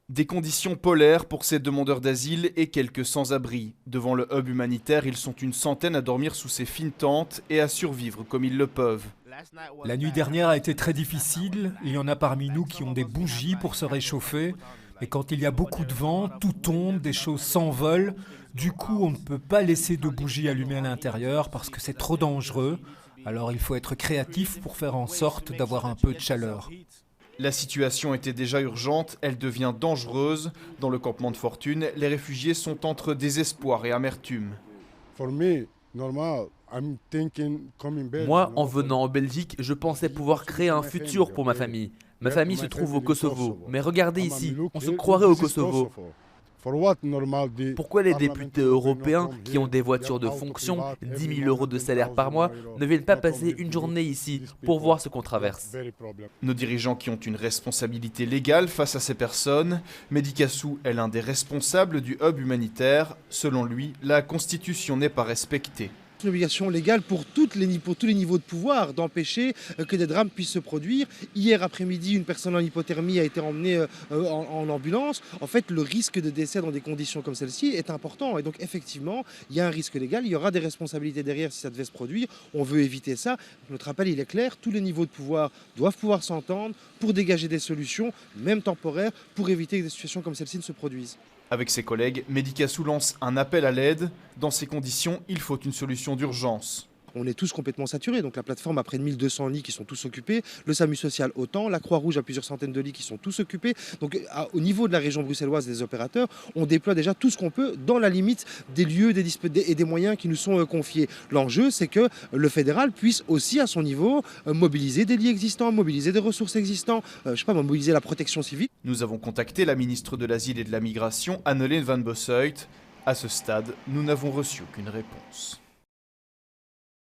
Des conditions polaires pour ces demandeurs d'asile et quelques sans-abri. Devant le hub humanitaire, ils sont une centaine à dormir sous ces fines tentes et à survivre comme ils le peuvent. La nuit dernière a été très difficile. Il y en a parmi nous qui ont des bougies pour se réchauffer. Mais quand il y a beaucoup de vent, tout tombe, des choses s'envolent. Du coup, on ne peut pas laisser de bougies allumées à l'intérieur parce que c'est trop dangereux. Alors il faut être créatif pour faire en sorte d'avoir un peu de chaleur. La situation était déjà urgente, elle devient dangereuse. Dans le campement de Fortune, les réfugiés sont entre désespoir et amertume. Moi, en venant en Belgique, je pensais pouvoir créer un futur pour ma famille. Ma famille se trouve au Kosovo. Mais regardez ici, on se croirait au Kosovo. Pourquoi les députés européens, qui ont des voitures de fonction, 10 000 € de salaire par mois, ne viennent pas passer une journée ici pour voir ce qu'on traverse? Nos dirigeants qui ont une responsabilité légale face à ces personnes. Mehdi Kassou est l'un des responsables du hub humanitaire. Selon lui, la Constitution n'est pas respectée. Une obligation légale pour tous les niveaux de pouvoir d'empêcher que des drames puissent se produire. Hier après-midi, une personne en hypothermie a été emmenée en ambulance. En fait, le risque de décès dans des conditions comme celle-ci est important. Et donc, effectivement, il y a un risque légal. Il y aura des responsabilités derrière si ça devait se produire. On veut éviter ça. Notre appel, il est clair. Tous les niveaux de pouvoir doivent pouvoir s'entendre pour dégager des solutions, même temporaires, pour éviter que des situations comme celle-ci ne se produisent. Avec ses collègues, Mehdi Kassou lance un appel à l'aide. Dans ces conditions, il faut une solution d'urgence. On est tous complètement saturés, donc la plateforme a près de 1200 lits qui sont tous occupés, le SAMU social autant, la Croix-Rouge a plusieurs centaines de lits qui sont tous occupés. Donc au niveau de la région bruxelloise des opérateurs, on déploie déjà tout ce qu'on peut dans la limite des lieux et des moyens qui nous sont confiés. L'enjeu, c'est que le fédéral puisse aussi à son niveau mobiliser des lits existants, mobiliser des ressources existantes, mobiliser la protection civile. Nous avons contacté la ministre de l'Asile et de la Migration, Anneleen van Bossuyt. À ce stade, nous n'avons reçu aucune réponse.